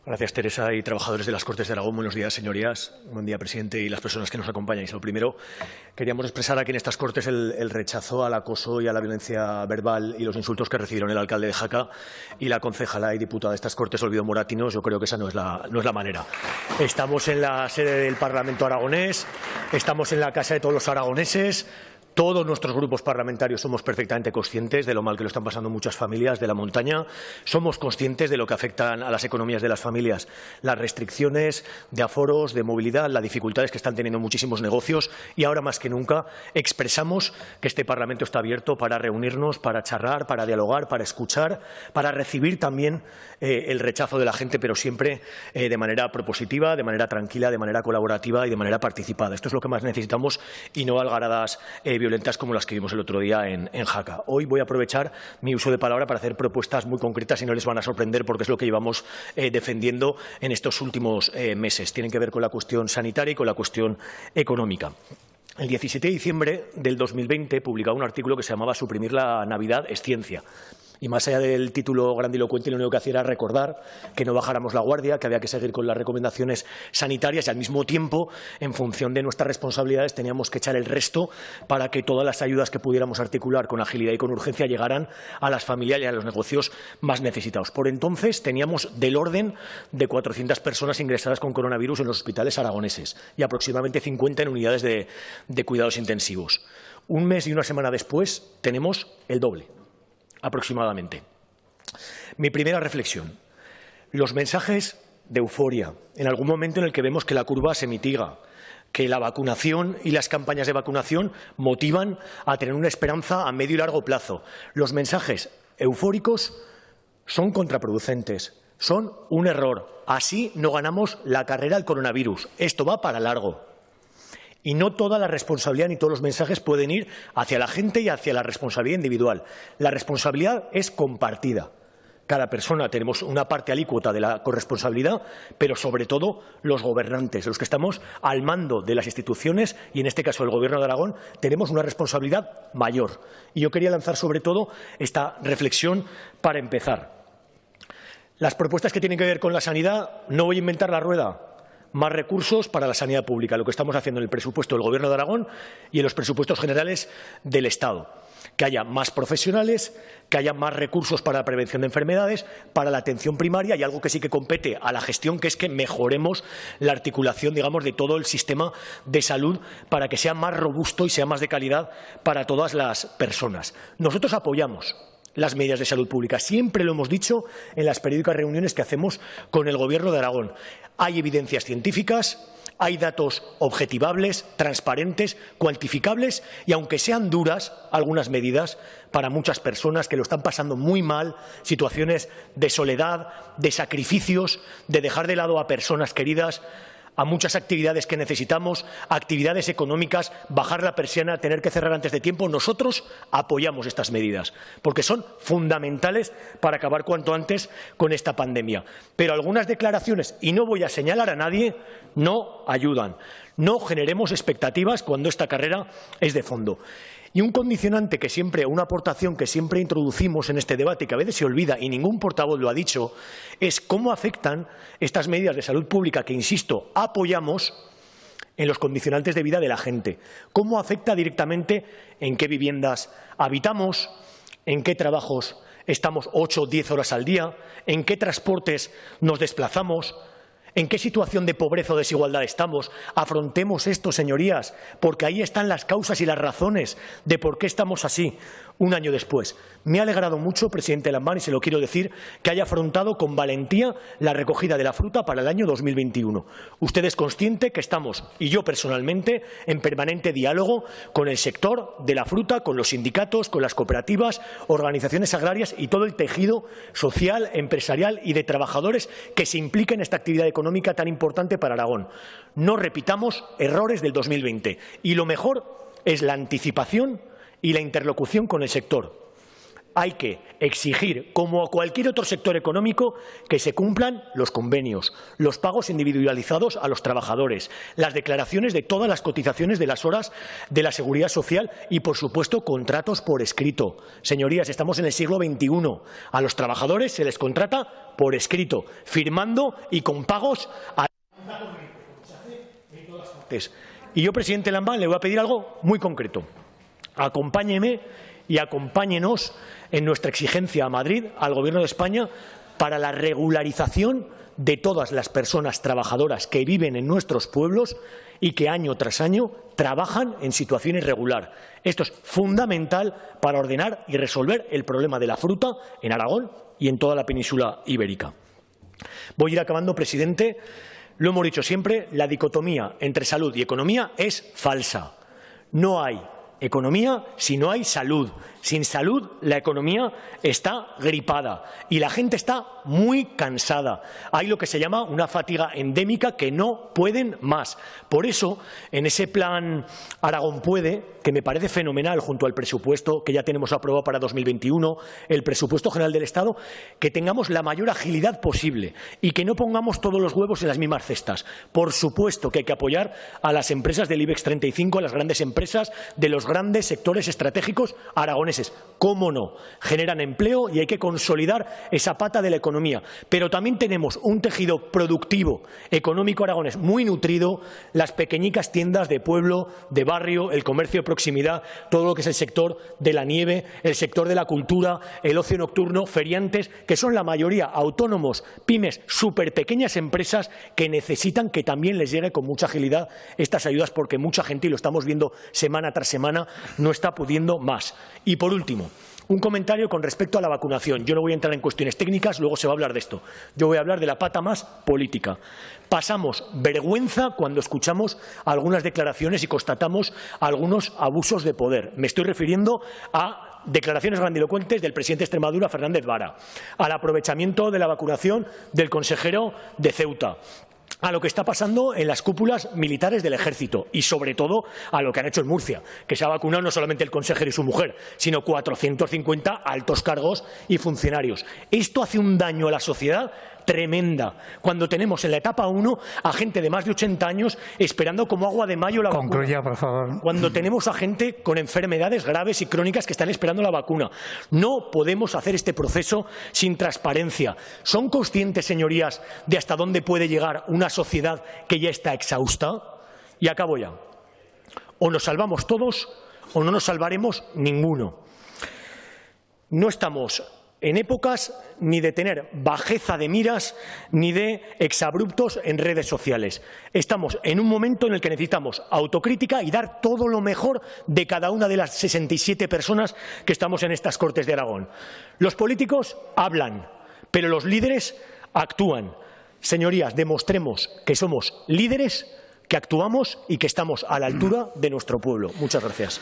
Gracias, Teresa, y trabajadores de las Cortes de Aragón. Buenos días, señorías. Buen día, presidente, y las personas que nos acompañan. Lo primero, queríamos expresar aquí en estas Cortes el rechazo al acoso y a la violencia verbal y los insultos que recibieron el alcalde de Jaca y la concejala y diputada de estas Cortes, Olvido Moratinos. Yo creo que esa no es la manera. Estamos en la sede del Parlamento aragonés, estamos en la casa de todos los aragoneses. Todos nuestros grupos parlamentarios somos perfectamente conscientes de lo mal que lo están pasando muchas familias de la montaña. Somos conscientes de lo que afectan a las economías de las familias, las restricciones de aforos, de movilidad, las dificultades que están teniendo muchísimos negocios y ahora más que nunca expresamos que este Parlamento está abierto para reunirnos, para charlar, para dialogar, para escuchar, para recibir también el rechazo de la gente, pero siempre de manera propositiva, de manera tranquila, de manera colaborativa y de manera participada. Esto es lo que más necesitamos y no algaradas violentas como las que vimos el otro día en Jaca. Hoy voy a aprovechar mi uso de palabra para hacer propuestas muy concretas y no les van a sorprender porque es lo que llevamos defendiendo en estos últimos meses. Tienen que ver con la cuestión sanitaria y con la cuestión económica. El 17 de diciembre del 2020 publicaba un artículo que se llamaba «Suprimir la Navidad es ciencia». Y más allá del título grandilocuente, lo único que hacía era recordar que no bajáramos la guardia, que había que seguir con las recomendaciones sanitarias y, al mismo tiempo, en función de nuestras responsabilidades, teníamos que echar el resto para que todas las ayudas que pudiéramos articular con agilidad y con urgencia llegaran a las familias y a los negocios más necesitados. Por entonces teníamos del orden de 400 personas ingresadas con coronavirus en los hospitales aragoneses y aproximadamente 50 en unidades de cuidados intensivos. Un mes y una semana después tenemos el doble, aproximadamente. Mi primera reflexión: los mensajes de euforia, en algún momento en el que vemos que la curva se mitiga, que la vacunación y las campañas de vacunación motivan a tener una esperanza a medio y largo plazo. Los mensajes eufóricos son contraproducentes, son un error. Así no ganamos la carrera al coronavirus. Esto va para largo. Y no toda la responsabilidad ni todos los mensajes pueden ir hacia la gente y hacia la responsabilidad individual. La responsabilidad es compartida. Cada persona tenemos una parte alícuota de la corresponsabilidad, pero sobre todo los gobernantes, los que estamos al mando de las instituciones y en este caso el Gobierno de Aragón, tenemos una responsabilidad mayor. Y yo quería lanzar sobre todo esta reflexión para empezar. Las propuestas que tienen que ver con la sanidad, no voy a inventar la rueda. Más recursos para la sanidad pública, lo que estamos haciendo en el presupuesto del Gobierno de Aragón y en los presupuestos generales del Estado. Que haya más profesionales, que haya más recursos para la prevención de enfermedades, para la atención primaria y algo que sí que compete a la gestión, que es que mejoremos la articulación, digamos, de todo el sistema de salud para que sea más robusto y sea más de calidad para todas las personas. Nosotros apoyamos las medidas de salud pública. Siempre lo hemos dicho en las periódicas reuniones que hacemos con el Gobierno de Aragón. Hay evidencias científicas, hay datos objetivables, transparentes, cuantificables y, aunque sean duras algunas medidas para muchas personas que lo están pasando muy mal, situaciones de soledad, de sacrificios, de dejar de lado a personas queridas, a muchas actividades que necesitamos, actividades económicas, bajar la persiana, tener que cerrar antes de tiempo. Nosotros apoyamos estas medidas porque son fundamentales para acabar cuanto antes con esta pandemia. Pero algunas declaraciones, y no voy a señalar a nadie, no ayudan. No generemos expectativas cuando esta carrera es de fondo. Y un condicionante que siempre, una aportación que siempre introducimos en este debate, que a veces se olvida y ningún portavoz lo ha dicho, es cómo afectan estas medidas de salud pública que, insisto, apoyamos en los condicionantes de vida de la gente. Cómo afecta directamente en qué viviendas habitamos, en qué trabajos estamos 8 o 10 horas al día, en qué transportes nos desplazamos, ¿en qué situación de pobreza o desigualdad estamos? Afrontemos esto, señorías, porque ahí están las causas y las razones de por qué estamos así un año después. Me ha alegrado mucho, presidente Lambán, y se lo quiero decir, que haya afrontado con valentía la recogida de la fruta para el año 2021. Usted es consciente que estamos, y yo personalmente, en permanente diálogo con el sector de la fruta, con los sindicatos, con las cooperativas, organizaciones agrarias y todo el tejido social, empresarial y de trabajadores que se implica en esta actividad económica tan importante para Aragón. No repitamos errores del 2020 y lo mejor es la anticipación y la interlocución con el sector. hay que exigir, como a cualquier otro sector económico, que se cumplan los convenios, los pagos individualizados a los trabajadores, las declaraciones de todas las cotizaciones de las horas de la Seguridad Social y, por supuesto, contratos por escrito. Señorías, estamos en el siglo XXI. A los trabajadores se les contrata por escrito, firmando y con pagos a... Y yo, presidente Lambán, le voy a pedir algo muy concreto. Acompáñeme y acompáñenos en nuestra exigencia a Madrid, al Gobierno de España, para la regularización de todas las personas trabajadoras que viven en nuestros pueblos y que año tras año trabajan en situación irregular. Esto es fundamental para ordenar y resolver el problema de la fruta en Aragón y en toda la península ibérica. Voy a ir acabando, presidente. Lo hemos dicho siempre, la dicotomía entre salud y economía es falsa. No hay economía si no hay salud. Sin salud, la economía está gripada y la gente está muy cansada. Hay lo que se llama una fatiga endémica que no pueden más. Por eso, en ese plan Aragón Puede, que me parece fenomenal junto al presupuesto que ya tenemos aprobado para 2021, el presupuesto general del Estado, que tengamos la mayor agilidad posible y que no pongamos todos los huevos en las mismas cestas. Por supuesto que hay que apoyar a las empresas del IBEX 35, a las grandes empresas de los grandes sectores estratégicos aragoneses. ¿Cómo no? Generan empleo y hay que consolidar esa pata de la economía. Pero también tenemos un tejido productivo económico aragonés muy nutrido, las pequeñicas tiendas de pueblo, de barrio, el comercio de proximidad, todo lo que es el sector de la nieve, el sector de la cultura, el ocio nocturno, feriantes, que son la mayoría autónomos, pymes, súper pequeñas empresas que necesitan que también les llegue con mucha agilidad estas ayudas porque mucha gente, y lo estamos viendo semana tras semana, no está pudiendo más. Y por último, un comentario con respecto a la vacunación. Yo no voy a entrar en cuestiones técnicas, luego se va a hablar de esto. Yo voy a hablar de la pata más política. Pasamos vergüenza cuando escuchamos algunas declaraciones y constatamos algunos abusos de poder. Me estoy refiriendo a declaraciones grandilocuentes del presidente de Extremadura, Fernández Vara, al aprovechamiento de la vacunación del consejero de Ceuta, a lo que está pasando en las cúpulas militares del Ejército y, sobre todo, a lo que han hecho en Murcia, que se ha vacunado no solamente el consejero y su mujer, sino 450 altos cargos y funcionarios. Esto hace un daño a la sociedad tremenda, cuando tenemos en la etapa 1 a gente de más de 80 años esperando como agua de mayo la vacuna. Concluya, por favor. Cuando tenemos a gente con enfermedades graves y crónicas que están esperando la vacuna. No podemos hacer este proceso sin transparencia. ¿Son conscientes, señorías, de hasta dónde puede llegar una sociedad que ya está exhausta? Y acabo ya. O nos salvamos todos o no nos salvaremos ninguno. No estamos en épocas ni de tener bajeza de miras ni de exabruptos en redes sociales. Estamos en un momento en el que necesitamos autocrítica y dar todo lo mejor de cada una de las 67 personas que estamos en estas Cortes de Aragón. Los políticos hablan, pero los líderes actúan. Señorías, demostremos que somos líderes, que actuamos y que estamos a la altura de nuestro pueblo. Muchas gracias.